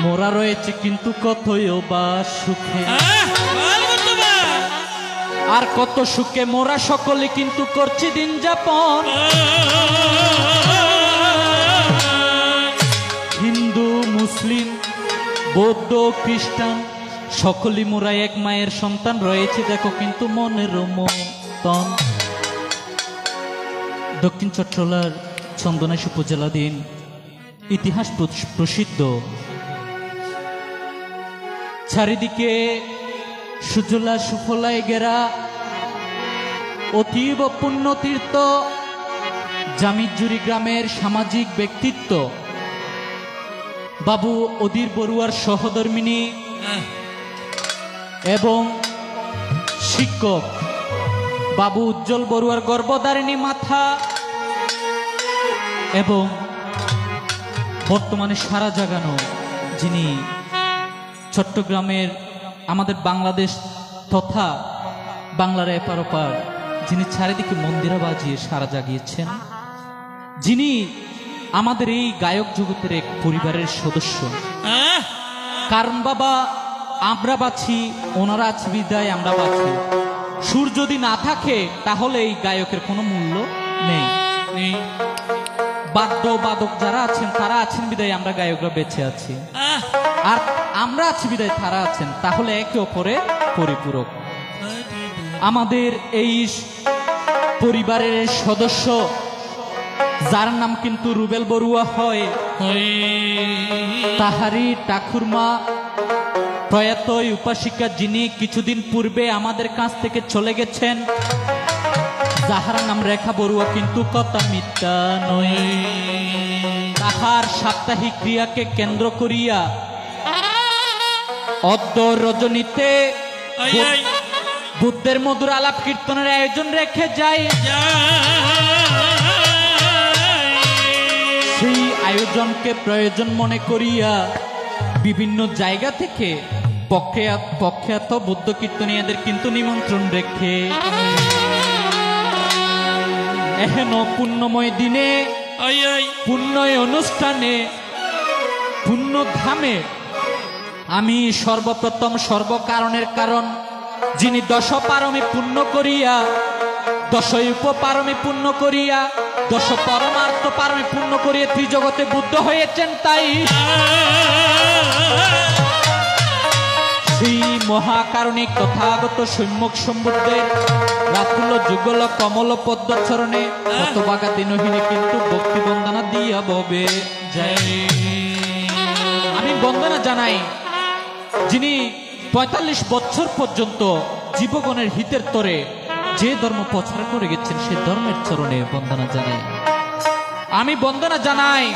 মোরা রয়েছে কিন্তু কতই বা সুখে, আর কত সুখে মোরা সকলে কিন্তু করছি দিন যাপন। হিন্দু মুসলিম বৌদ্ধ খ্রিস্টান সকলেই মোরা এক মায়ের সন্তান রয়েছে দেখো কিন্তু মনের মতন। দক্ষিণ চট্টলার চন্দনাইশ উপজেলাধীন ইতিহাস প্রসিদ্ধ, চারিদিকে সুজলা সুফলায় ঘেরা অতীব পুণ্যতীর্থ জামিজুরি গ্রামের সামাজিক ব্যক্তিত্ব বাবু অধীর বড়ুয়ার সহধর্মিনী এবং শিক্ষক বাবু উজ্জ্বল বড়ুয়ার গর্ভধারিণী মাথা এবং বর্তমানে সারা জাগানো যিনি চট্টগ্রামের আমাদের বাংলাদেশ তথা বাংলার এপার ওপার যিনি চারিদিকে মন্দিরা বাজিয়ে সারা জাগিয়েছেন, যিনি আমাদের এই গায়ক জগতের এক পরিবারের সদস্য। কারণ বাবা আমরা বাঁচি, ওনারা আছে বিদায় আমরা বাঁচি। সুর যদি না থাকে তাহলে এই গায়কের কোনো মূল্য নেই। বাদ্য বাদক যারা আছেন তারা আছেন বিদায় আমরা গায়করা বেঁচে আছি, আর আমরা আছি বিদায় তারা আছেন, তাহলে একে অপরে পরিপূরক। আমাদের এই পরিবারের সদস্য যার নাম কিন্তু রুবেল বড়ুয়া হয়, তাহারি ঠাকুরমা প্রয়াত উপাসিকা যিনি কিছুদিন পূর্বে আমাদের কাছ থেকে চলে গেছেন, যাহার নাম রেখা বড়ুয়া কিন্তু কথা মিথ্যা নয়। তাহার সাপ্তাহিক ক্রিয়াকে কেন্দ্র করিয়া অদ্য রজনীতে বুদ্ধের মধুর আলাপ কীর্তনের আয়োজন রেখে যায়। সেই আয়োজনকে প্রয়োজন মনে করিয়া বিভিন্ন জায়গা থেকে প্রখ্যাত বুদ্ধ কীর্তনীয়দের কিন্তু নিমন্ত্রণ রেখে এহেন পুণ্যময় দিনে পুণ্যময় অনুষ্ঠানে পুণ্যধামে আমি সর্বপ্রথম সর্বকারণের কারণ যিনি দশ পারমে পূর্ণ করিয়া দশ উপপারমে পূর্ণ করিয়া দশ পরমার্থ পারমে পূর্ণ করিয়া ত্রিজগতে বুদ্ধ হয়েছেন, তাই সেই মহাকারণিক তথাগত সম্যক সম্বুদ্ধের রাতুল যুগল কমল পদ্মচরণে হতবাগা দিনহীনে কিন্তু ভক্তি বন্দনা দিয়া ববে যায়। আমি বন্দনা জানাই যিনি ৪৫ বছর পর্যন্ত জীবগণের হিতের তরে যে ধর্ম প্রচার করে গেছেন সে ধর্মের চরণে বন্দনা জানাই। আমি বন্দনা জানাই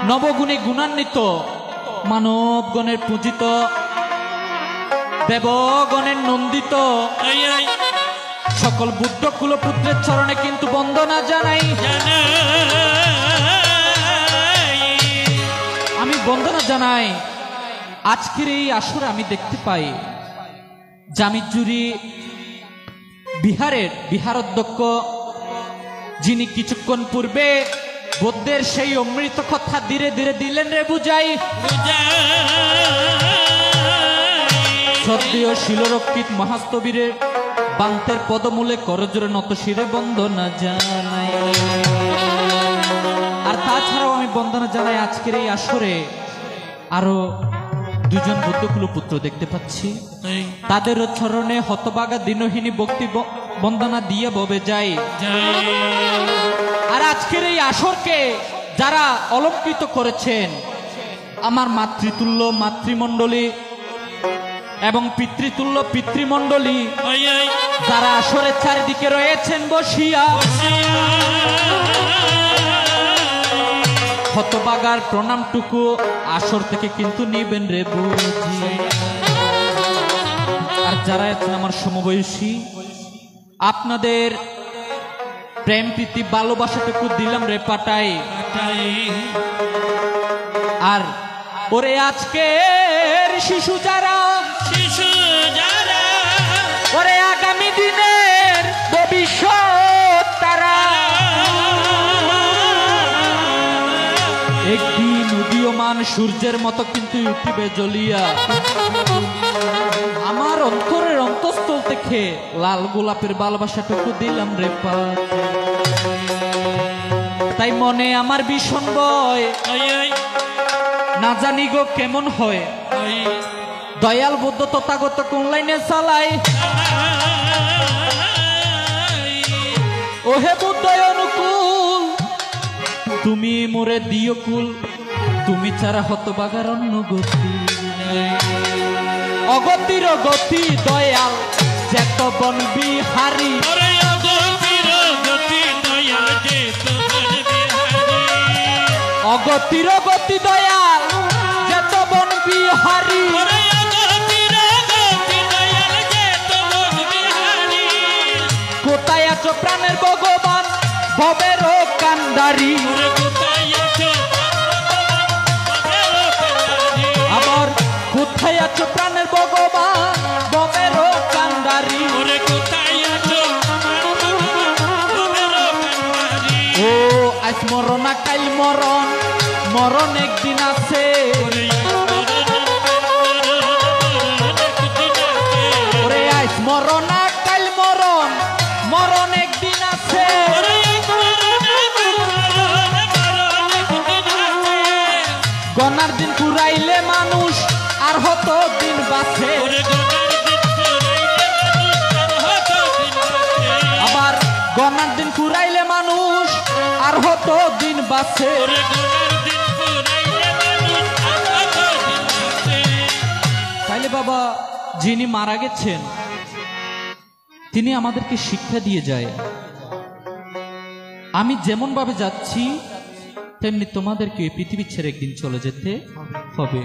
নবগুণে গুণান্বিত মানবগণের পূজিত দেবগণের নন্দিত সকল বুদ্ধ কুলপুত্রের চরণে কিন্তু বন্দনা জানাই। আমি বন্দনা জানাই আজকের এই আসরে আমি দেখতে পাই জামিজুরি বিহারের বিহারাধ্যক্ষ যিনি কিছুক্ষণ পূর্বে বুদ্ধের সেই অমৃত কথা ধীরে ধীরে দিলেন রে বুঝাই। সদ্য শিলরক্ষিত মহাস্তবীরের বান্তের পদমূলে করজোরে নত শিরে বন্দনা জানাই। আর তাছাড়াও আমি বন্দনা জানাই আজকের এই আসরে আরো দুজন বুদ্ধকুল পুত্র দেখতে পাচ্ছি, তাদের চরণে হতবাগা দিনহীনী ভক্তি বন্দনা দিয়ে ববে যায়। আর আজকের এই আসরকে যারা অলঙ্কৃত করেছেন আমার মাতৃতুল্য মাতৃমণ্ডলী এবং পিতৃতুল্য পিতৃমণ্ডলী যারা আসরের চারিদিকে রয়েছেন বসিয়া, হতবাগার প্রণামটুকু আসর থেকে কিন্তু নিবেন রে বুঝি। আর যারা আছেন আমার সমবয়সী আপনাদের প্রেম প্রীতি ভালোবাসাটুকু দিলাম রে পাটাই। আর ওরে আজকের শিশু যারা ওরে আগামী দিনের ভবিষ্যৎ তারা একদিন উদীয়মান সূর্যের মতো কিন্তু উঠিবে জ্বলিয়া আমার অন্তরের অন্তঃস্থল থেকে লাল গোলাপের ভালোবাসাটুকু দিলাম রে পাত তাই মনে আমার ভীষণ ভয় না জানি গো কেমন হয় দয়াল বুদ্ধ তথাগত কোন লাইনে চালাই ওহে বুদ্ধ অনুকূল তুমি মোরে দিও কুল তুমি ছাড়া হতবাগার অন্য গতি অগতির গতি দয়াল যেত বন বিহারী অগতির গতি দয়াল যেত বন বিহারী কোথায় আছো প্রাণের ভগবান ভবের কান্ডারি আবার কোথায় আছো প্রাণের ভগবান ভবের কান্ডারি ও আজ মরণ কাল মরণ মরণ একদিন আছে ওরে আজ মরণ কাল মরণ মরণ একদিন আছে গনার দিন পুরাইলে মানুষ আর হতো দিন বাঁচে আবার গনার দিন পুরাইলে মানুষ আর হতো দিন বাঁচে তাইলে বাবা যিনি মারা গেছেন তিনি আমাদেরকে শিক্ষা দিয়ে যায় আমি যেমন ভাবে যাচ্ছি তেমনি তোমাদেরকে পৃথিবী ছেড়ে একদিন চলে যেতে হবে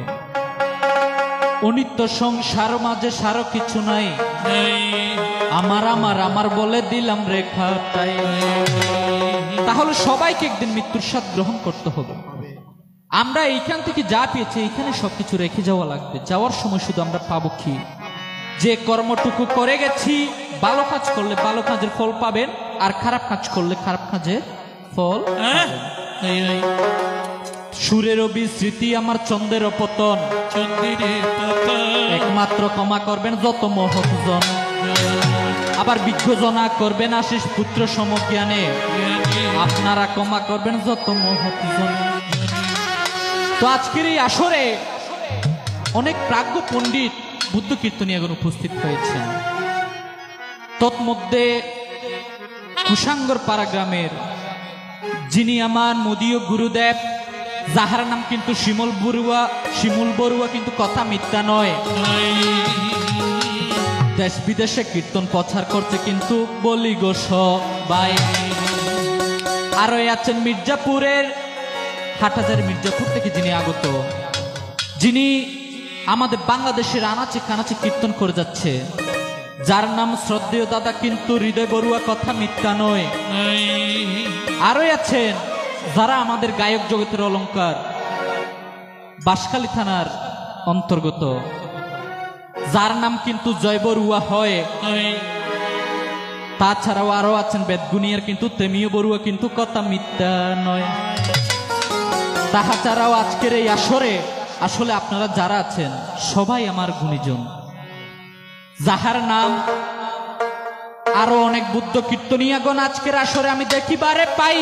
অনিত্য সংসার মাঝে সারো কিছু নাই আমার আমার আমার বলে দিলাম রেখাটাই তাহলে সবাইকে একদিন মৃত্যুর স্বাদ গ্রহণ করতে হবে আমরা এইখান থেকে যা পেয়েছি এইখানে সবকিছু রেখে যাওয়া লাগবে যাওয়ার সময় শুধু আমরা পাবো কি যে কর্মটুকু করে গেছি ভালো কাজ করলে ভালো কাজের ফল পাবেন আর খারাপ কাজ করলে খারাপ কাজের ফল সুরের বিস্মৃতি আমার চন্দ্রের পতন একমাত্র ক্ষমা করবেন যত মহৎজন আবার বিজ্ঞজনা করবেন আশিস পুত্র সমজ্ঞানে আপনারা ক্ষমা করবেন যত মহৎজন তো আজকের এই আসরে অনেক প্রাজ্ঞ পণ্ডিত বুদ্ধ কীর্তনীয়গণ উপস্থিত হয়েছেন তৎমধ্যে কুশাঙ্গর পাড়া গ্রামের যিনি আমার মোদীয় গুরুদেব যাহার নাম কিন্তু শিমুল বড়ুয়া কিন্তু কথা মিথ্যা নয় দেশ বিদেশে কীর্তন প্রচার করছে কিন্তু বলি গো সবাই আরো আছেন মির্জাপুরের হাটহাজারী মির্জাপুর থেকে যিনি আগত যিনি আমাদের বাংলাদেশের আনাচে কানাচে কীর্তন করে যাচ্ছে যার নাম শ্রদ্ধেয় দাদা কিন্তু হৃদয় বড়ুয়া কথা মিথ্যা নয় আরো আছেন যারা আমাদের গায়ক জগতের অলংকার বাঁশখালী থানার অন্তর্গত যার নাম কিন্তু জয় বড়ুয়া হয় তাছাড়াও আরো আছেন বেদগুনিয়ার কিন্তু তেমীয় বড়ুয়া কিন্তু কথা মিথ্যা নয় তাহা ছাড়াও আজকের এই আসরে আসলে আপনারা যারা আছেন সবাই আমার গুণীজন যাহার নাম আরো অনেক বুদ্ধ কীর্তনীয়গণ আজকের আসরে আমি দেখিবারে পাই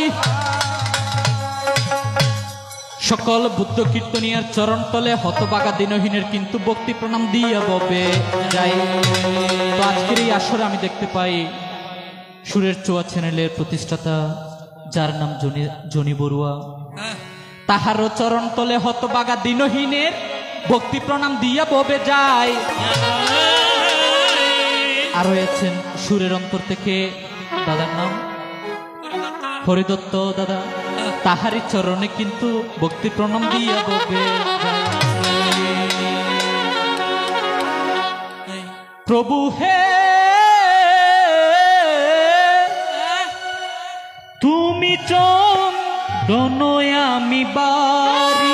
সকল বুদ্ধ কীর্তনীয়ার চরণ তলে হতবাগা দিনহীনের কিন্তু ভক্তি প্রণাম দিয়া ববে যাই তো আজকের এই আসরে আমি দেখতে পাই সুরের চোয়া চ্যানেলের প্রতিষ্ঠাতা যার নাম জনি বড়ুয়া তাহারও চরণ তলে হতবাগা দিনহীনের ভক্তি প্রণাম দিয়া ববে যায় আর রয়েছেন সুরের অন্তর থেকে দাদার নাম হরিদত্ত দাদা তাহারি চরণে কিন্তু ভক্তি প্রণাম দিয়া ববে প্রভু হে তুমি চন্দন আমি বাড়ি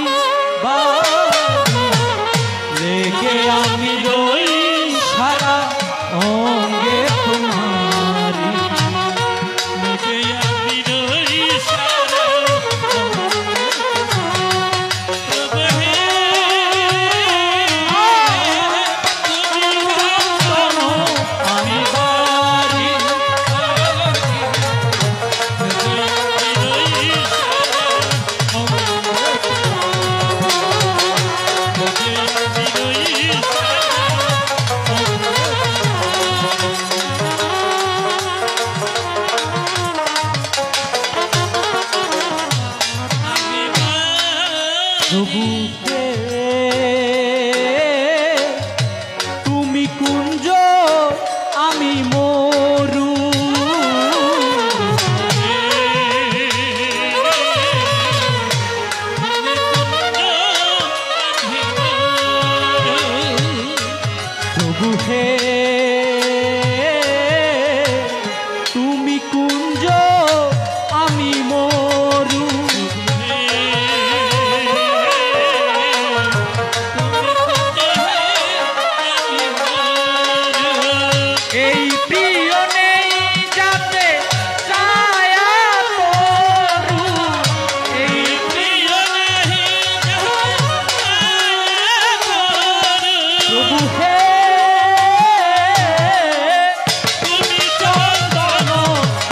লেগে আমি রই সারা অঙ্গে তোমারি প্রভু হে তুমি কুঞ্জ আমি মরু প্রভু হে তুমি কুঞ্জ আমি মরু এই প্রিয় নেই যাতে ছায়া তরু এই প্রিয় নেই প্রভু হে তুমি চন্দন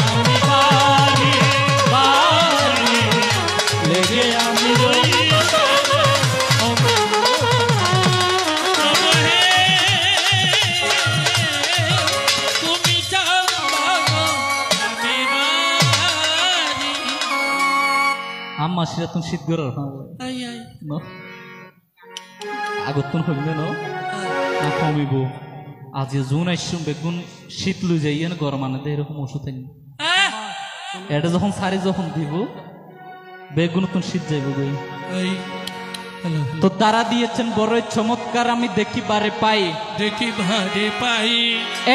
আমি বাড়ি বাড়ি লেগে আমি রই আম্মা সেটা তুমি শীত গর আগতন হইবে না কমিব আজ জুন আইসুম বেগুন শীত লুই যাই গরম আনে দেয় এরকম ওষুধ এটা যখন সারি যখন দিব বেগুন তুমি শীত যাইব গই তো তারা দিয়েছেন বড়ই চমৎকার আমি দেখি বারে পাই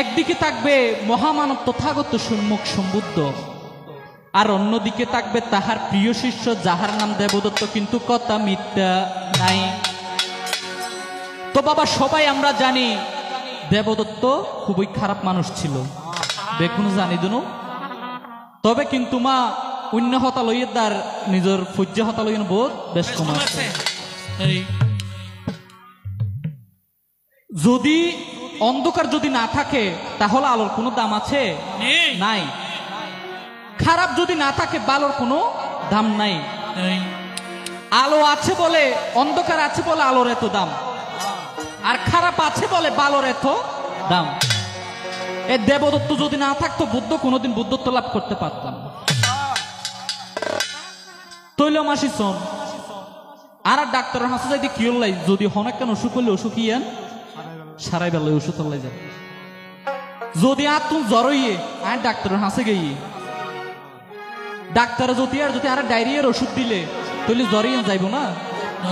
একদিকে থাকবে মহামানব তথাগত সম্মুখ সম্বুদ্ধ আর অন্যদিকে থাকবে তাহার প্রিয় শিষ্য যাহার নাম দেবদত্ত কিন্তু কথা মিথ্যা নাই তো বাবা সবাই আমরা জানি দেবদত্ত খুবই খারাপ মানুষ ছিল বেগুন জানি দুনো তবে কিন্তু মা অন্য হতা লইয়ে তার নিজের ফুজ্য হতা লইয়ে বোধ বেশ কম আছে যদি অন্ধকার যদি না থাকে তাহলে আলোর কোনো দাম আছে নাই খারাপ যদি না থাকে ভালোর কোনো দাম নাই আলো আছে বলে অন্ধকার আছে বলে আলোর এত দাম আর খারাপ আছে বলে ভালোর এত দাম এই দেবদত্ত যদি না থাকতো বুদ্ধ কোনোদিন বুদ্ধত্ব লাভ করতে পারতাম তৈল মাসি শোন আর ডাক্তারের হাসে যাইতে কি হল যদি হনেক কেন অসুখ করলে অসুখ ইয়ান সারাই বেলায় ওষুধ হল্লাই যায় যদি আর তুমি জ্বর হইয়ে আর ডাক্তারের হাসে গিয়ে ডাক্তার যদি আর ডায়রিয়ার ওষুধ দিলে তাহলে জ্বর ইয়ান যাইব না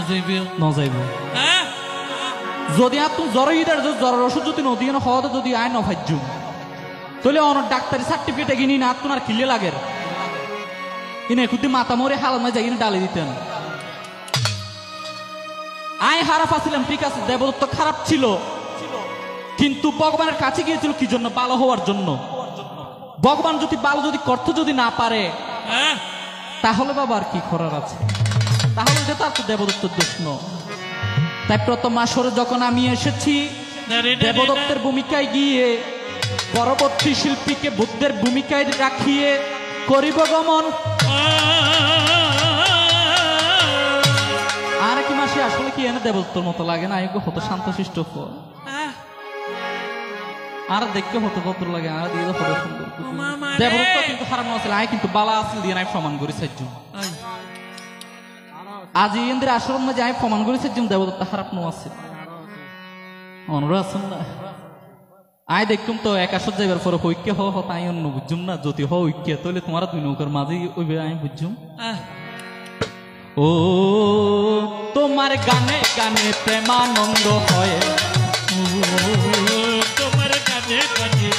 যাইব যদি আর তুমি জ্বর হইয়ে জ্বরের ওষুধ যদি নদী হওয়া যদি আয় নভাজ্য তাহলে অনেক ডাক্তারি সার্টিফিকেট এগিয়ে না তোমার খিলে লাগে কিনে একুদি মাথা মরে হালামায় যাই ডালে দিতেন আয় খারাপ আছিলাম ঠিক আছে দেবদত্ত খারাপ ছিল কিন্তু ভগবানের কাছে গিয়েছিল কি জন্য ভালো হওয়ার জন্য ভগবান যদি ভালো যদি করতে যদি না পারে তাহলে বাবা আর কি করার আছে তাহলে যে তার তো দেবদত্তের দোষ ন তাই প্রথম আসরে যখন আমি এসেছি দেবদত্তের ভূমিকায় গিয়ে পরবর্তী শিল্পীকে বুদ্ধের ভূমিকায় রাখিয়ে করিব গমন আর কি মাসে আসলে কি এনে দেবদত্তর মতো লাগে না আয়োগ্য হতো শান্তশিষ্ট আর দেখতে হতো ভদ্র লাগে আর দিয়ে হতো সুন্দর দেবদত্ত কিন্তু খারাপ নছিল আয় কিন্তু বালা আসল দিয়ে নাই প্রমাণ করি সাহায্য আজ ইন্দ্র আশ্রম মাঝে আয় প্রমাণ করি সাহায্য দেবদত্ত খারাপ নো আছে অনুরোধ আসুন না আয় দেখুম তো একাশত যাইবার পরে ঐক্য হওয়া হতো আই অন্য বুঝুম না যদি হওয়া ঐক্য তাহলে তোমার দুই নৌকার মাঝে ওইবে আমি বুঝুম ও তোমার গানে গানে প্রেমানন্দ হয় তোমার গানে গানে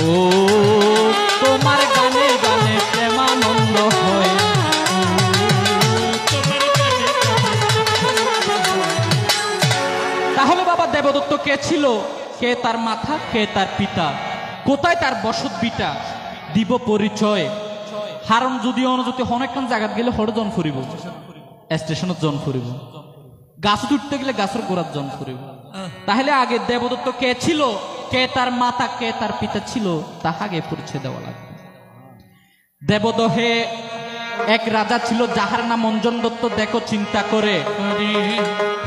ও তোমার গানে গানে প্রেমানন্দ হয় তাহলে বাবা দেবদত্ত কে ছিল কে তার মাথা কে তার পিতা কোথায় তার বসত বিটা দিব পরিচয় হারণ যদি অনুযুক্তি অনেকক্ষণ জায়গাত গেলে হরে জন ফুরিব স্টেশনত জন ফুরিব গাছ উঠতে গেলে গাছের গোড়ার জন ফুরিব তাহলে আগে দেবদত্ত কে ছিল কে তার মাতা কে তার পিতা ছিল তাহাকে পরিচয় দেওয়া লাগবে দেবদহে এক রাজা ছিল যাহার নাম অঞ্জন দত্ত দেখো চিন্তা করে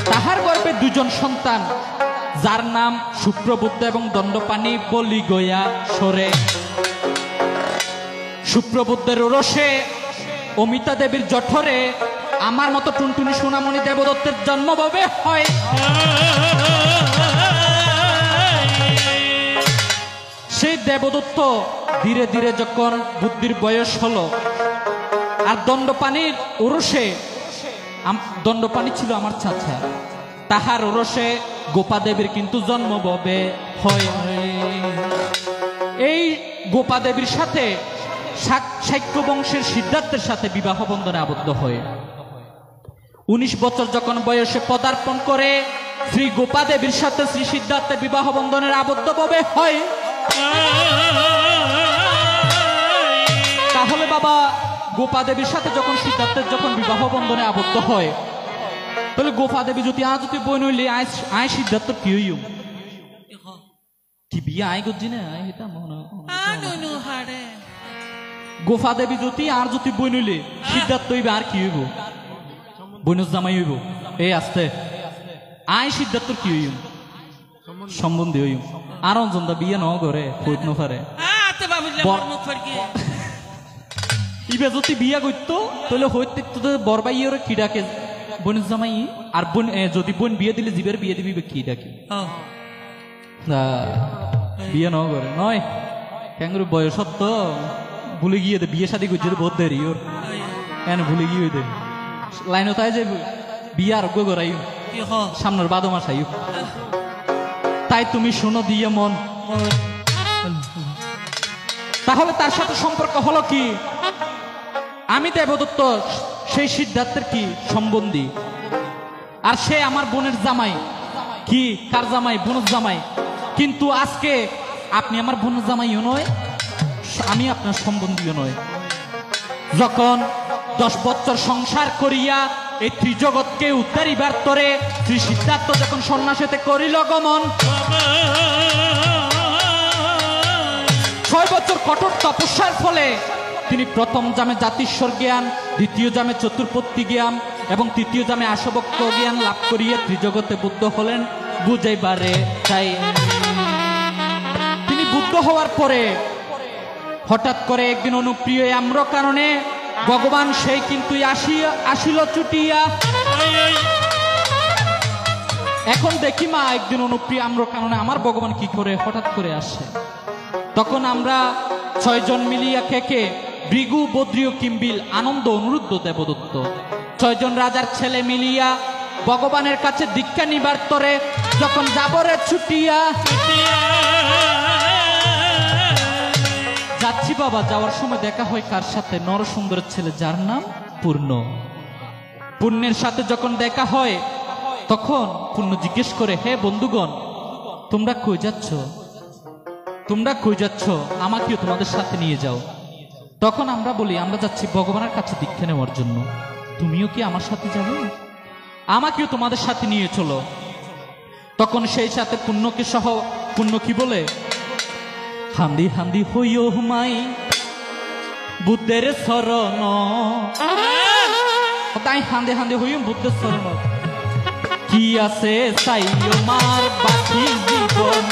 তাহার গর্ভে দুজন সন্তান যার নাম শুক্রবুদ্ধ এবং দণ্ডপাণি বলি গয়া সরে শুক্রবুদ্ধের রসে অমিতা দেবীর জঠরে আমার মতো টুনটুনি সোনামণি দেবদত্তের জন্ম হবে হয়। সেই দেবদত্ত ধীরে ধীরে যখন বুদ্ধির বয়স হলো, আর দণ্ডপানির ওরসে, দণ্ডপানি ছিল আমার চাচা, তাহার ওরসে গোপাদেবীর কিন্তু জন্ম হবে হয়। এই গোপাদেবীর সাথে শাক্য বংশের সিদ্ধার্থের সাথে বিবাহ বন্ধনে আবদ্ধ হয়। 19 বছর যখন বয়সে পদার্পণ করে শ্রী গোপাদেবীর সাথে শ্রী সিদ্ধার্থের বিবাহ বন্ধনের আবদ্ধ হবে হয়। তাহলে বাবা গোপাদেবীর সাথে যখন সিদ্ধার্থের যখন বিবাহ বন্ধনে আবদ্ধ হয়, তাহলে গোপাদেবী যদি আজ যদি বই নইলে আয় সিদ্ধার্থ কি হইম কি বিয়ে আয় করছি না এটা মনে গোপাদেবী যদি আর যদি বই নইলে সিদ্ধার্থ হইবে আর কি হইব বইনস জামাই হইব। এই আসতে আয় সিদ্ধার্থ কি হইম সম্বন্ধী হইম। আর অঞ্জনদা বিয়ে ন করে কইত নফারে ইবে যদি বিয়া করতো তাহলে হইতে বরবাইয়ের কি ডাকে বোন জামাই, আর বোন যদি বোন বিয়ে দিলে জীবের বিয়ে দিবি কি ডাকে বিয়ে ন করে নয় কেন বয়স তো ভুলে গিয়ে বিয়ে শাদী করছে বহুত দেরি ওর এন ভুলে গিয়ে দে লাইন তাই যে বিয়ে আরোগ্য করাই সামনের বাদো মাস আইব। তাই তুমি শোনো দিয়ে মন, তাহলে তার সাথে সম্পর্ক হলো কি? আমি দেবদত্ত সেই সিদ্ধার্থের কি সম্বন্ধী, আর সে আমার বোনের জামাই। কি কার জামাই? বোনের জামাই। কিন্তু আজকে আপনি আমার বোনের জামাইও নয়, আমি আপনার সম্বন্ধীও নয়। যখন 10 বছর সংসার করিয়া এই ত্রিজগৎকে উদ্ধারিবার তরে শ্রী সিদ্ধার্থ যখন সন্ন্যাসীতে করিল গমন, 6 বছর কঠোর তপস্যার ফলে তিনি প্রথম জামে জাতিস্বর জ্ঞান, দ্বিতীয় জামে চতুর্পত্তি জ্ঞান এবং তৃতীয় জামে আশবক্ত জ্ঞান লাভ করিয়া ত্রিজগতে বুদ্ধ হলেন। বুঝাইবারে চাই তিনি বুদ্ধ হওয়ার পরে হঠাৎ করে একদিন অনুপ্রিয় আম্র কারণে ভগবান সেই কিন্তু আসিল ছুটিয়া। এখন দেখি মা একদিন অনুপ্রিয় আম্র কারণে আমার ভগবান কি করে হঠাৎ করে আসে। তখন আমরা 6 জন মিলিয়া খেকে ভৃগু বদ্রীয় কিম্বিল আনন্দ অনুরুদ্ধ দেবদত্ত 6 জন রাজার ছেলে মিলিয়া ভগবানের কাছে দীক্ষা নিবার তরে যখন যাবরে ছুটিয়া যাচ্ছি বাবা, যাওয়ার সময় দেখা হয় কার সাথে? নরসুন্দরের ছেলে যার নাম পূর্ণ। পূর্ণের সাথে যখন দেখা হয় তখন পূর্ণ জিজ্ঞেস করে, হে বন্ধুগণ তোমরা কই যাচ্ছ? তোমরা কই যাচ্ছ? আমাকেও তোমাদের সাথে নিয়ে যাও। তখন আমরা বলি আমরা যাচ্ছি ভগবানের কাছে দীক্ষা নেওয়ার জন্য, তুমিও কি আমার সাথে যাবে? আমাকেও তোমাদের সাথে নিয়ে চলো। তখন সেই সাথে পুণ্যকে সহ পুণ্য কি বলে, হান্দি হান্দি হইও হুমাই বুদ্ধের শরণ, তাই হান্দে হান্দে হইও বুদ্ধের শরণ। কি আছে চাইও মার বাকি জীবন,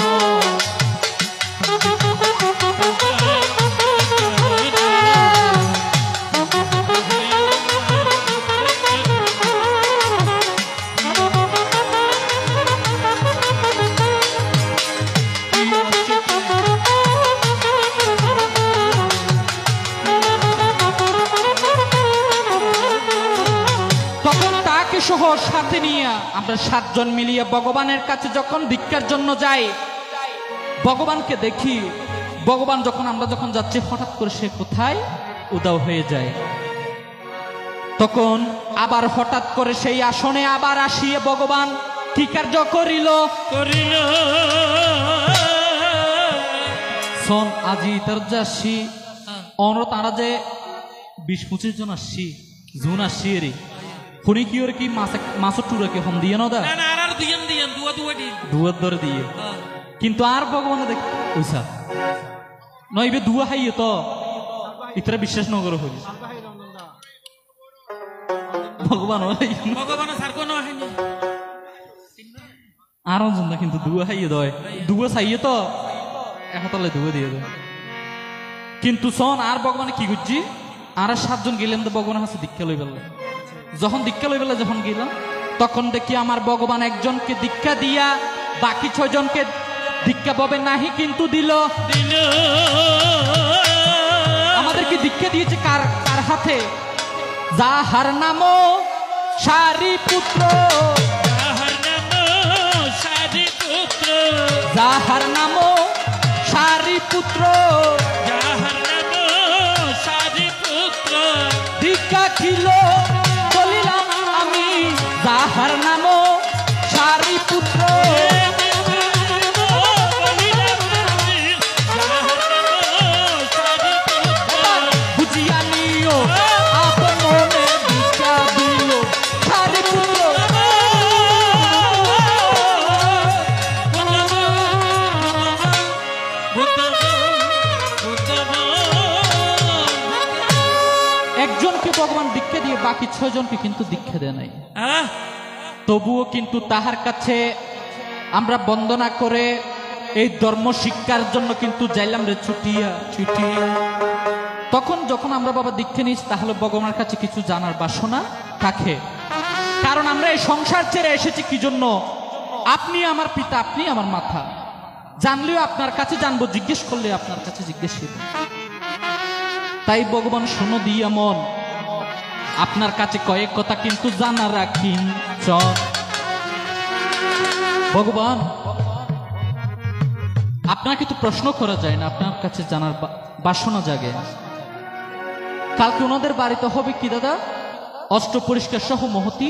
সহ সাথে নিয়ে আমরা 7 জন মিলিয়ে ভগবানের কাছে যখন দীক্ষার জন্য যাই, ভগবানকে দেখি। ভগবান আমরা যখন যাচ্ছি হঠাৎ করে সে কোথায় উদাও হয়ে যায়। তখন আবার হঠাৎ করে সেই আসনে আবার আসিয়ে ভগবান কি কার্য করিল শোন। আজি তার যাচ্ছি অনর তারা যে 20-25 জন আসছি জুন আসছি এরি শুনি কি ওর কি মাছের টুরা কি হম দিয়ে নদা দুয়ার ধরে দিয়ে, কিন্তু আর ভগবান দেখ ওইসা নইবে দুয়া হাইয়ে তো ইতরা বিশ্বাস ন করে হই ভগবান আর না, কিন্তু দুয়া হাইয়ে দয় দুয়া চাইয়ে তো একতলে দুয়া দিয়ে দেয়। কিন্তু শোন আর ভগবান কি করছি আর 7 জন গেলেন তো ভগবানের কাছে দীক্ষা লই পেলে যখন দীক্ষা লইবেলা যখন গেলাম তখন দেখি আমার ভগবান একজনকে দীক্ষা দিয়া বাকি 6 জনকে দীক্ষা পাবে নাহি কিন্তু দিল। আমাদেরকে দীক্ষা দিয়েছে কার কার হাতে? যাহার নাম সারিপুত্র, যাহার নাম সারিপুত্র, দীক্ষা ছিল বলিলাম আমি, যাহার নাম সারিপুত্র। বুঝিয়া নিও আপন মনে দীক্ষা দিল সারিপুত্র। একজনকে ভগবান দীক্ষা দিয়ে বাকি 6 জনকে কিন্তু দীক্ষা দেয় নাই। তবুও কিন্তু তাহার কাছে আমরা বন্দনা করে এই ধর্ম শিক্ষার জন্য কিন্তু যাইলাম রে ছুটিয়া ছুটিয়া। তখন যখন আমরা বাবা দীক্ষা নিস তাহলে ভগবানের কাছে কিছু জানার বাসনা থাকে, কারণ আমরা এই সংসার ছেড়ে এসেছি কি জন্য? আপনি আমার পিতা, আপনি আমার মাথা, জানলেও আপনার কাছে জানবো, জিজ্ঞেস করলে আপনার কাছে জিজ্ঞেস করব। তাই ভগবান শোনো দিয়া মন, আপনার কাছে কয়েক কথা কিন্তু জানা রাখিন। ভগবান আপনাকে তো প্রশ্ন করা যায় না, আপনার কাছে জানার বাসনা জাগে। কালকে ওনাদের বাড়িতে হবে কি দাদা? অষ্ট পরিষ্কার সহ মহতি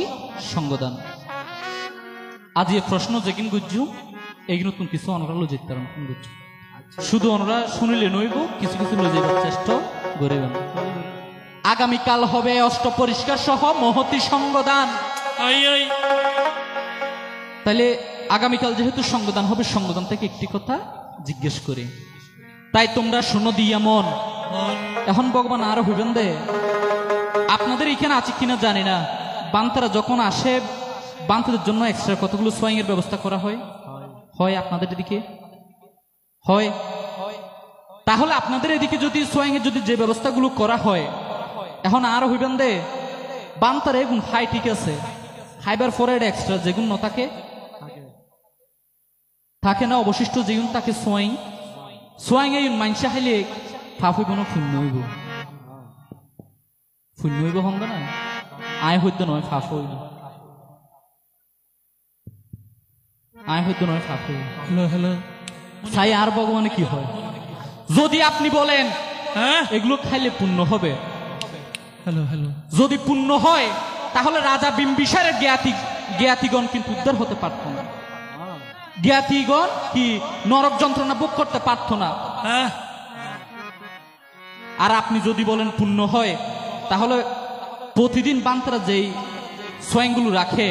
সঙ্গদান। আজ এ প্রশ্ন যেদিন গুজ্জু এইগুলো তুমি কিছু অনরা লো যেতে পারেন, শুধু অনরা শুনিলে নইব, কিছু কিছু লো যাবার চেষ্টা করবেন। আগামীকাল হবে অষ্ট পরিষ্কার সহ মহতি সঙ্গদান। তাইলে আগামীকাল যেহেতু সঙ্গদান হবে, সঙ্গদান থেকে একটি কথা জিজ্ঞেস করি, তাই তোমরা শোনো দিয়া মন। এখন ভগবান আরো হইবেন দে, আপনাদের এখানে আছে কিনা জানি না, বান্তারা যখন আসে বান্তাদের জন্য এক্সট্রা কতগুলো সোয়িং এর ব্যবস্থা করা হয়? হয় আপনাদের এদিকে হয়? তাহলে আপনাদের এদিকে যদি সোয়িং এর যদি যে ব্যবস্থাগুলো করা হয়, এখন আরো হইবেন দে বান্তারা এগুন খাই, ঠিক আছে, খাইবার পরে এক্সট্রা যেগুন ন থাকে থাকে না, অবশিষ্ট যেগুন তাকে সোয়িং সোয়িং এই মাইনসা খাইলে ফাফ হইব না শূন্য হইব? শূন্য হইব হন্দ না, আয় হইতে নয় ফাফ হইব, আয় হইতে নয় ফাফ হইব। হ্যালো হ্যালো চাই আর ভগবানে কি হয়? যদি আপনি বলেন এগুলো খাইলে পুণ্য হবে, হ্যালো হ্যালো, যদি পুণ্য হয় তাহলে রাজা বিম্বিসারের জ্ঞাতিগণ কিন্তু উদ্ধার হতে পারত না, জ্ঞাতিগণ কি নরক যন্ত্রণা ভোগ করতে পারত না। আর আপনি যদি বলেন পুণ্য হয়, তাহলে প্রতিদিন বান্তারা যেই সোয়িংগুলো রাখে,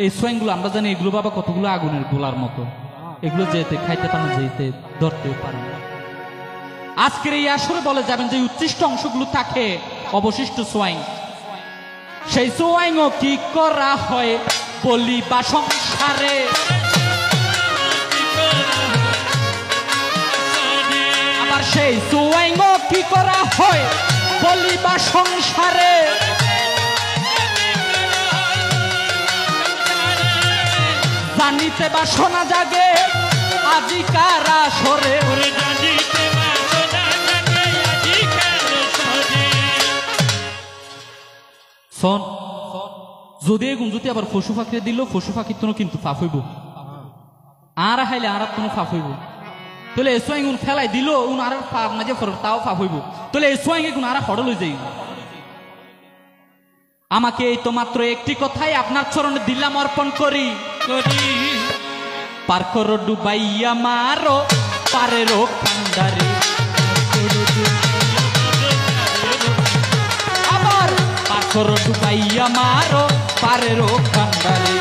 এই সোয়িংগুলো আমরা জানি এগুলো বাবা কতগুলো আগুনের গোলার মতো, এগুলো যেতে খাইতে পারে না, যেতে ধরতেও পারে না। আজকের এই আসরে বলে যাবেন যে উচ্ছিষ্ট অংশগুলো থাকে অবশিষ্ট সোয়িং, সেই সোয়িংও কি করা হয় বলি বা সংসারে? আবার সেই সোয়িংও কি করা হয় বলি বা সংসারে? জানিতে বাসনা জাগে আজিকার আসরে, শোন, যদি এগুন যদি আবার পশু পাখিরে দিল, পশু পাখির তো কিন্তু ফাফ হইব, আর হাইলে আর কোনো ফাফ হইব। তাহলে এই সোয়িং ফেলাই দিল উন আর মাঝে তাও ফাফ হইব, তাহলে এই সোয়িং এগুন আর হড় লই যাই। আমাকে এই তো মাত্র একটি কথাই আপনার চরণে দিলাম অর্পণ করি, পার করো ডুবাইয়া মারো পারেরও কান্ডারে, আবার পার করো ডুবাইয়া মারো পারেরও কান্ডারে।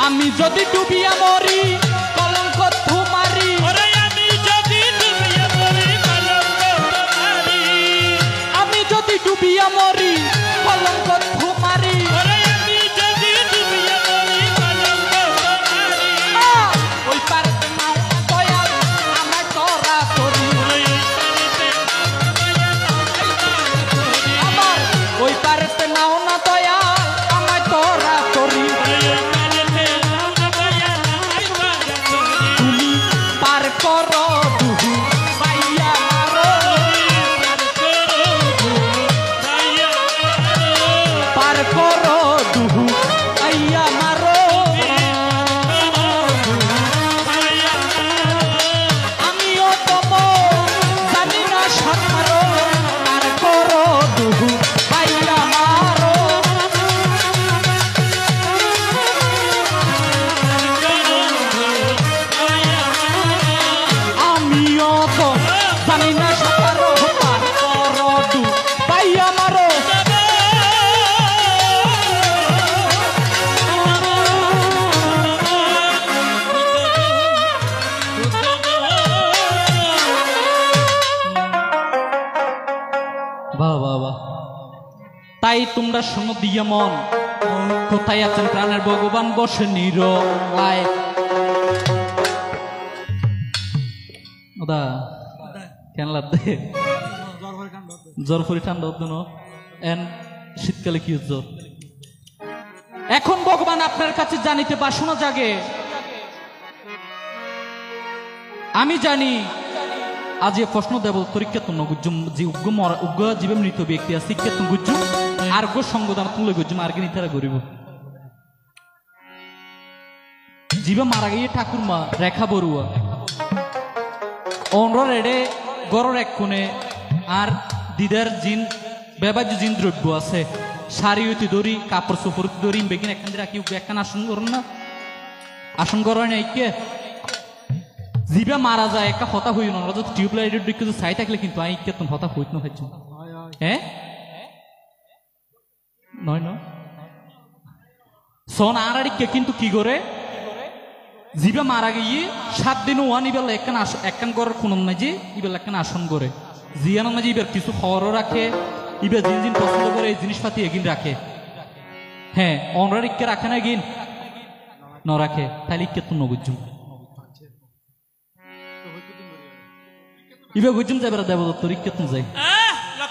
আমি যদি ডুবিয়া মরি কলঙ্ক তোমারি, আমি যদি ডুবিয়া মরি কলঙ্ক তোমারি, ওই পারে দয়াল আমার তরা তরি, বাহ বাহ বাহ। তাই তোমরা শোনো দিয়া মন, কোথায় আছেন প্রাণের ভগবান বসে নিরলায়। ওদা কেন লাগবে জ্বর পরি ঠান্ডা হতো না এন শীতকালে কি জ্বর। এখন ভগবান আপনার কাছে জানিতে বাসনা জাগে। আমি জানি আজ এ প্রশ্ন দেব তরিকা তো নগুজ্জুম যে উগ্র জীবে মৃত ব্যক্তি আছে কে তুমি গুজ্জুম আর গো সঙ্গদান তুলে গুজ্জুম আর কে নিতারা করিব জীবে মারা গিয়ে ঠাকুর মা রেখা বড়ুয়া অনর রেডে গড়র এক কোণে আর দিদার জিন বেবাজ্য জিন দ্রব্য আছে শাড়ি হইতে দড়ি কাপড় চোপড় দড়ি বেগিন একখান রাখি একখান আসন করুন না আসন করা নাই কে জিবা মারা যায় একটা হতা হইল না যদি টিউবলাইটের দিকে চাই থাকলে কিন্তু আই কে তুমি হতা হইত না হইছ হ্যাঁ নয় নয় সোন আর কে কিন্তু কি করে জিবা মারা গিয়ে 7 দিন ওয়ান ইবেলা একখান করার কোন নাই যে ইবেলা একখান আসন করে জিয়ানো না যে ইবার কিছু খবরও রাখে ইবে জিন জিন পছন্দ করে এই জিনিসপাতি এগিন রাখে হ্যাঁ অনরা ইকে রাখে না এগিন ন রাখে তাহলে ইকে তো নবুঝুম ইবে বুঝুম যাবে দেবদত্তর ইকে তো যাই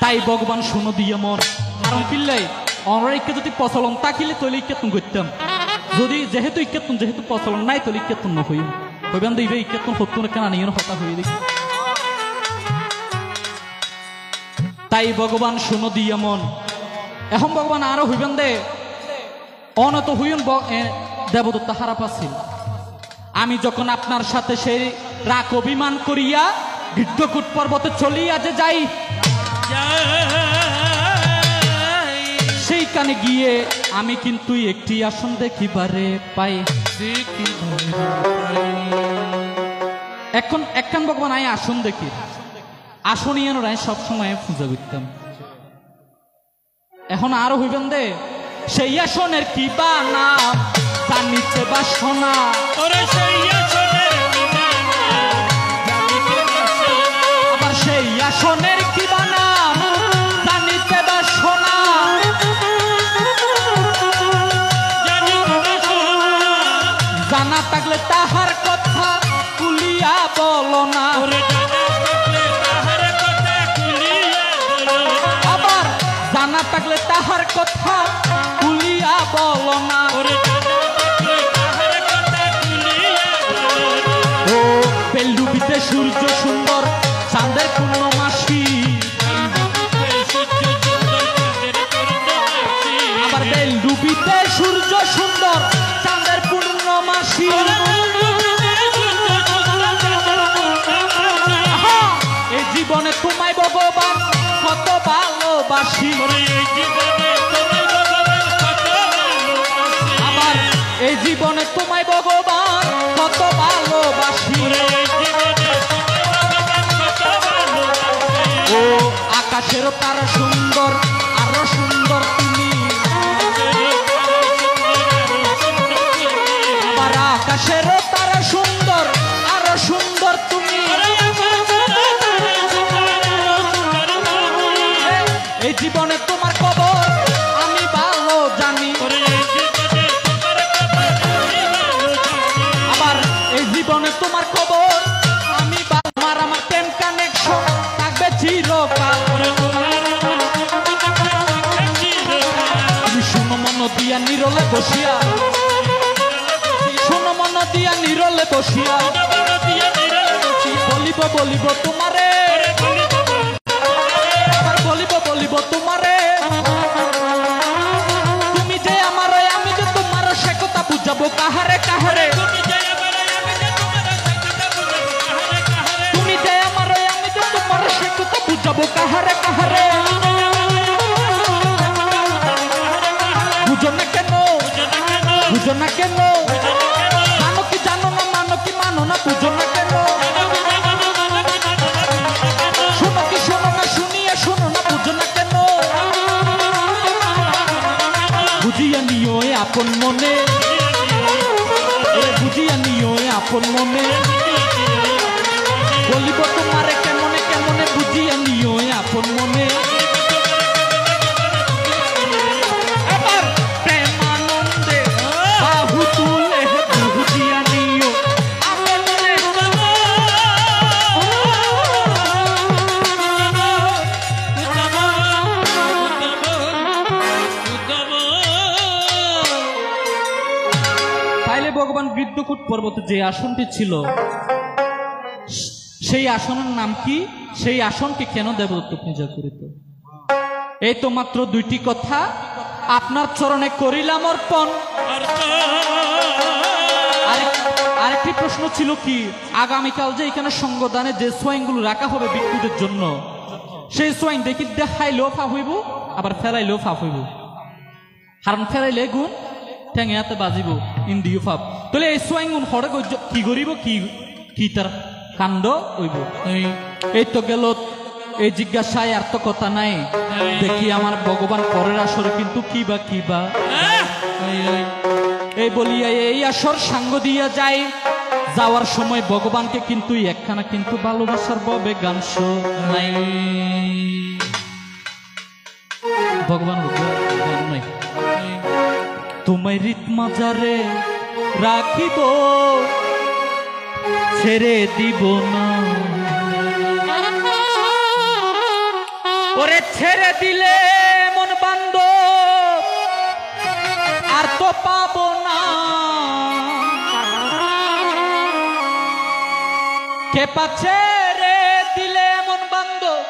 তাই ভগবান শোনো দিয়ে মন কারণ পিল্লাই অনরা ইকে যদি প্রচলন তাকিলে তৈলে ইকে তুমি করতাম যদি যেহেতু ইকে তুমি যেহেতু প্রচলন নাই তৈলে ইকে তুমি নহইম হইবেন তো ইবে ইকে তুমি সত্য কেন আনিয়ে হতা হয়ে দেখি তাই ভগবান শোনো দিয়া মন এখন ভগবান আরো হইবেন দে অনত হইন দেবদত্ত হারাপ আছিল আমি যখন আপনার সাথে সেই রাগ অভিমান করিয়া বৃদ্ধকূট পর্বতে চলিয়া যে যাই সেইখানে গিয়ে আমি কিন্তু একটি আসন দেখিবারে পাই এখন একখান ভগবান আই আসন দেখি আসনিয়ানো রায় সবসময় পূজা করতাম এখন আরো হইবেন দে সেই আসনের কি বা নাম তার নিচে বাসনা আবার সেই আসনের কি বা নাম তার নিচে বাসনা জানা থাকলে তাহার কথা কুলিয়া বলো না জানা থাকলে তাহার কথা কুলিয়া বলো না ও বেলডুবিতে সূর্য সুন্দর চাঁদের পূর্ণমাসী আবার বেলডুবিতে সূর্য সুন্দর চাঁদের পূর্ণমাসী এই জীবনে তোমায় ভগবান কত ভালোবাসি আবার এই জীবনে তোমায় ভগবান কত ভালোবাসি ও আকাশেরও তারা সুন্দর আরো সুন্দর তুমি আবার আকাশেরও তারা সুন্দর আরো সুন্দর তুমি এই জীবনে তোমার খবর আমি ভালো জানি আবার এই জীবনে তোমার খবর আমি আমার আমার প্রেম কানেকশন থাকবে চিরকাল তুমি শোনো মন দিয়া নিরলে বসিয়া শোনো মন দিয়া নিরলে বসিয়া বলিব বলিব তোমারে বলিব তোমারে তুমি যে আমার আমি যে তোমার সে কথা বুঝাবো কাহারে কাহারে তুমি যে আমার আমি যে তোমার সে কথা বুঝাবো কাহারে কাহারে বুঝো না কেন বুঝো না কেন মানো কি জানো না মানো কি মানো না বুঝো না কেন শোনো কি শোনো না শুনিয়ে শোনো না বুঝো না কেন বুঝিয়া নিও আপন মনে বুঝিয়া নিও আপন মনে বলিব তোমারে কেমনে কেমনে বুঝিয়া নিও আপন মনে ভগবান বৃদ্ধকূট পর্বতে যে আসনটি ছিল সেই আসনের নাম কি, সেই আসনকে কেন দেবদত্ত পূজা করিত? এই তো মাত্র দুইটি কথা, আপনার চরণে করিলাম অর্পণ। আরেকটি প্রশ্ন ছিল কি, আগামীকাল যে এখানে সঙ্গদানে যে সোয়াইনগুলো রাখা হবে ভিক্ষুদের জন্য, সেই সোয়াইন দেখি দেখাইলেও ফাফ হইব, আবার ফেরাইলেও ফাফ হইব। কারণ ফেরাইলে গুণ ঠ্যাঙে হাতে বাজিব, ইন্দিও ফাপ। তাহলে এই সোয়াইন গুণ হরে কি করিব, কি তার কাণ্ড হইব। এই তো গেল এই জিজ্ঞাসায় আর তো কথা নাই। দেখি আমার ভগবান পরের আসরে কিন্তু কি বা এই বলিয়া এই আসর সাঙ্গ দিয়া যায়। যাওয়ার সময় ভগবানকে কিন্তু একখানা কিন্তু ভালোবাসার ববে গান নাই, ভগবান গান নাই। তোমায় রীত মাজারে রাখিব, ছেড়ে দিব না। ওরে ছেড়ে দিলে মন বান্ধব আর তো পাবো না। কে পাচ্ছে রে দিলে মন বান্ধব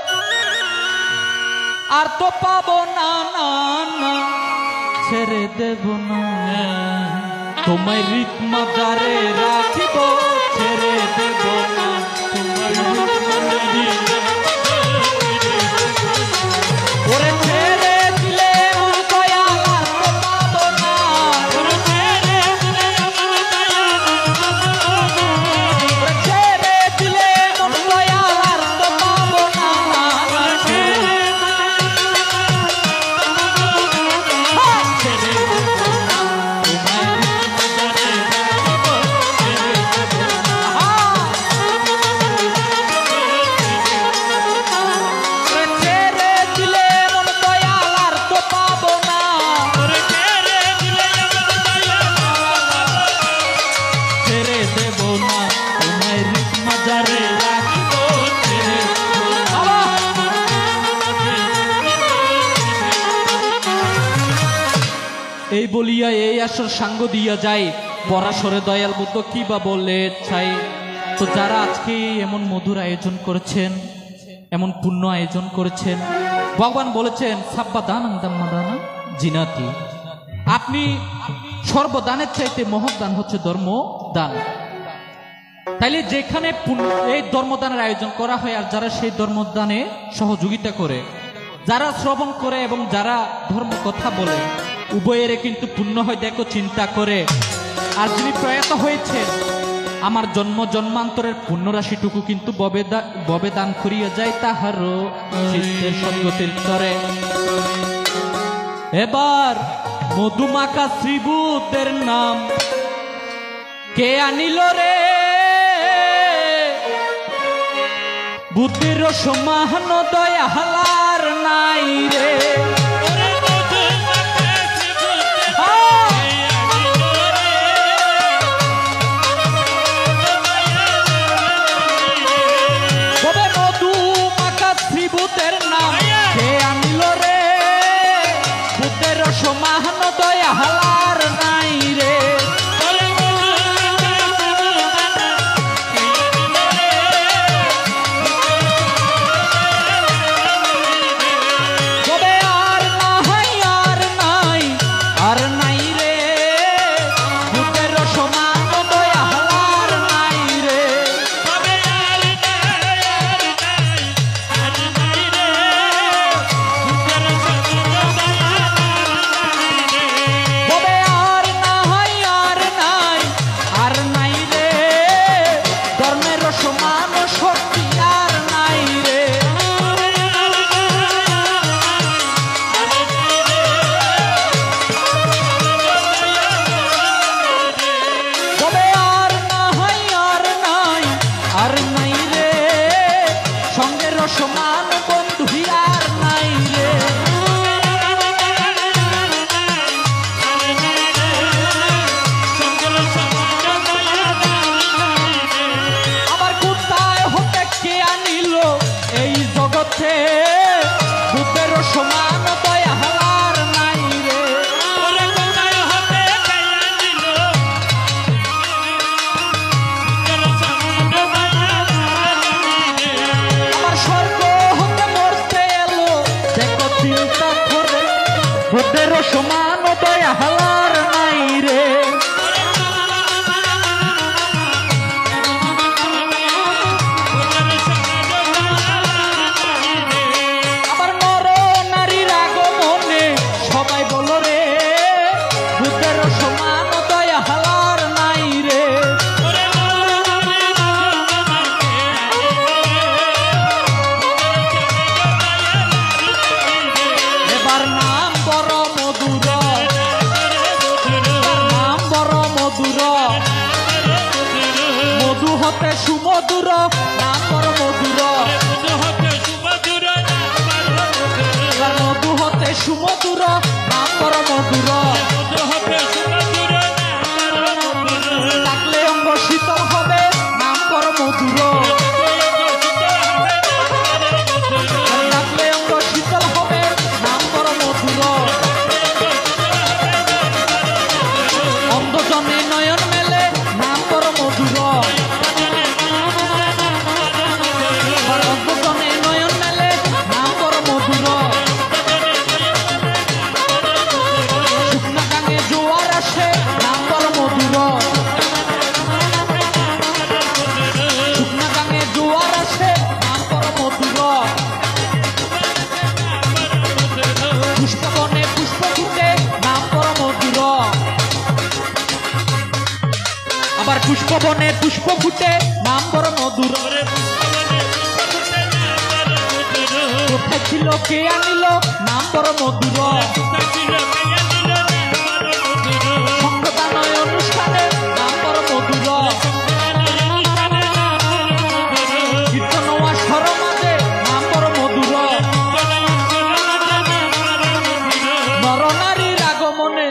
আর তো পাবো না, না না ছেড়ে দেব না। তোমায় রীত মাজারে রাখিব, ছেড়ে দেব না। ওরে ছেড়ে দিলে মন দয়াল আর তো পাবো না। ওরে ছেড়ে দিলে মন দয়াল আর তো পাবো না। এই বলিয়া এই আসর সাঙ্গ দিয়া যায়। পরাশরে দয়াল বুদ্ধ কি বা বলে চাই। তো যারা আজকে এমন মধুর আয়োজন করেছেন, এমন পুণ্য আয়োজন করেছেন, ভগবান বলেছেন সাব্বা দান দাম্মাদানা জিনাতি। আপনি সর্বদানের চাইতে মহৎ দান হচ্ছে ধর্মদান। তাইলে যেখানে এই ধর্মদানের আয়োজন করা হয় আর যারা সেই ধর্মদানে সহযোগিতা করে, যারা শ্রবণ করে এবং যারা ধর্ম কথা বলে, উভয়ের কিন্তু পুণ্য হয়। দেখো চিন্তা করে, আর যিনি প্রয়াত হয়েছেন আমার জন্ম জন্মান্তরের পুণ্যরাশিটুকু কিন্তু ববে দান করিয়া যায় তাহারও চিত্তের সদ্গতির তরে। এবার মধুমাখা শ্রীভূতের নাম কে আনিল রে, বুদ্ধির সমান দয়ালার নাই রে। শ্রীভূতের নাম কে আনিল রে, বুদ্ধের সমান দয়ালার নাই রে। তবে আর নাই আর নাই আর নাই রে, বুদ্ধের সমান দয়ালার নাই রে। সমান বন্ধু আর নাই রে। আবার কোথায় হতে কে আনিল এই জগতে, বুদ্ধের সমান দয়ালার নাই রে। বুদ্ধের সমান দয়া হালার নাই রে আবার নর নারীর আগমনে সবাই বলো রে বুদ্ধের সমান দয়া হালার নাই রে এবার নাম বড় মধুর নাম বড় মধুর মধু হতে সুমধুর নাম বড় মধুর মধু হতে সুমধুর নাম বড় মধুর ডাকলে অঙ্গ শীতল হবে নাম বড় মধুর ডাকলে অঙ্গ শীতল হবে নাম বড় মধুর অন্ধজনে নয়ন মেলে নাম বড় মধুর অন্ধজনে নয়ন মেলে নাম বড় মধুর শুকনা গাঙে জোয়ার আসে নাম বড় মধুর শুকনা গাঙে জোয়ার আসে নাম বড় মধুর পুষ্পবনে পুষ্প ফুটে নাম বড় মধুর আবার পুষ্পবনে পুষ্প ফুটে নাম বড় মধুর কোথায় ছিল কে আনিল নাম বড় মধুর সংগদানয় অনুষ্ঠানে নাম বড় মধুর কীর্তন ও সরমাঝে নাম বড় মধুর নরনারীর আগমনে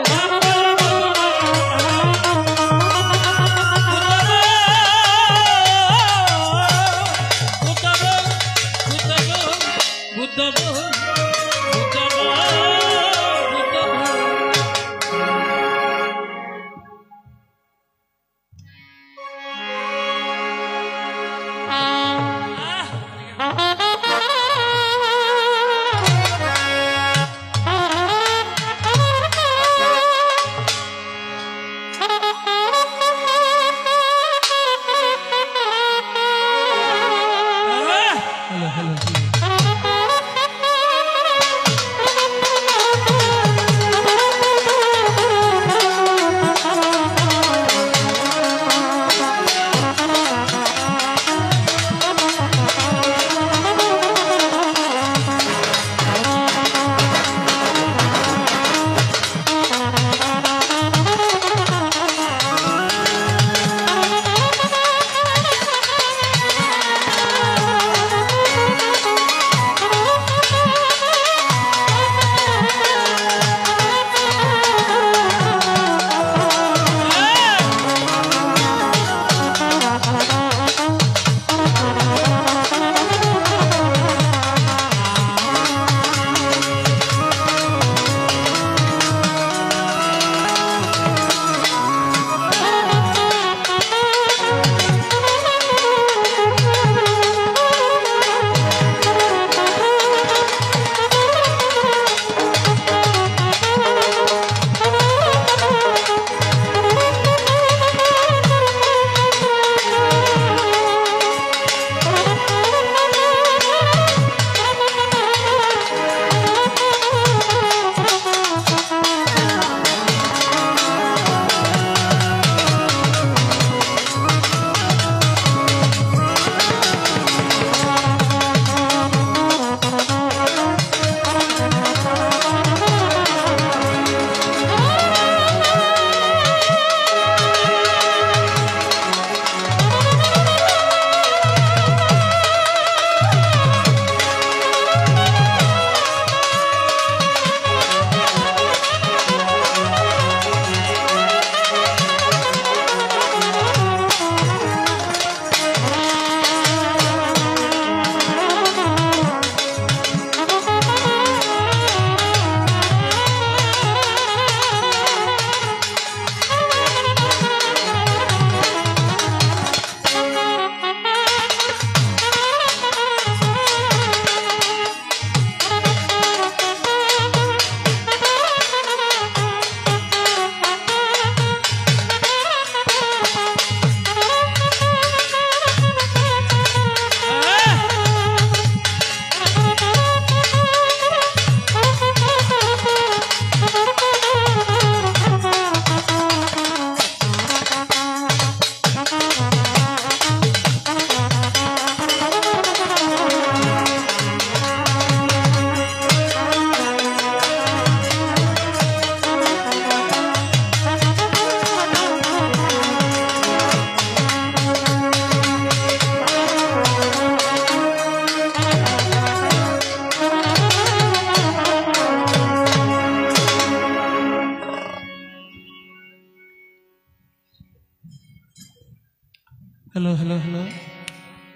hello hello hello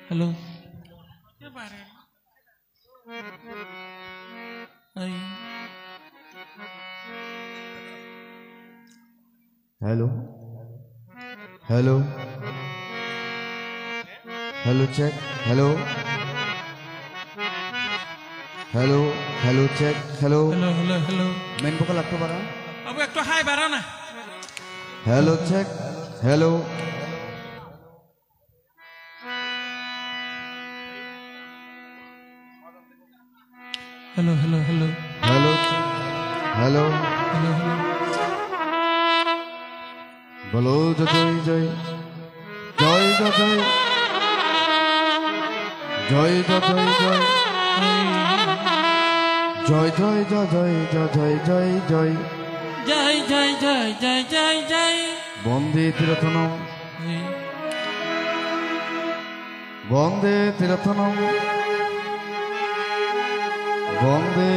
hello hello hello hello check hello hello hello check hello hello hello hello मेन बोका लगतो बारा বাবু একটু হাই বাড়াও না hello check hello hello hello hello hello hello hello hello बोलो जय जय जय जय जय जय जय जय जय जय जय जय जय जय जय জয় জয় জয় জয় জয় জয় বন্দে তীরথনম বন্দে তীরথনম বন্দে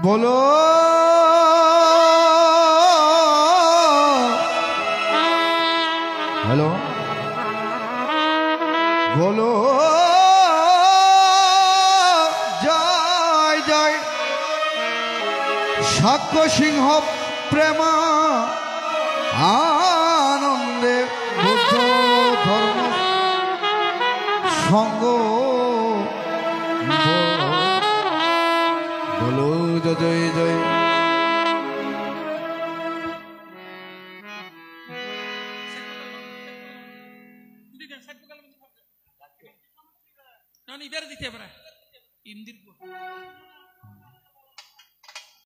বলো হ্যালো বলো জয় জয় সাক্ষ্য সিংহ প্রেমা আনন্দে বুদ্ধ ধর্ম সঙ্গ বলো জয় জয় ইবের দিতে পারে ইন্দির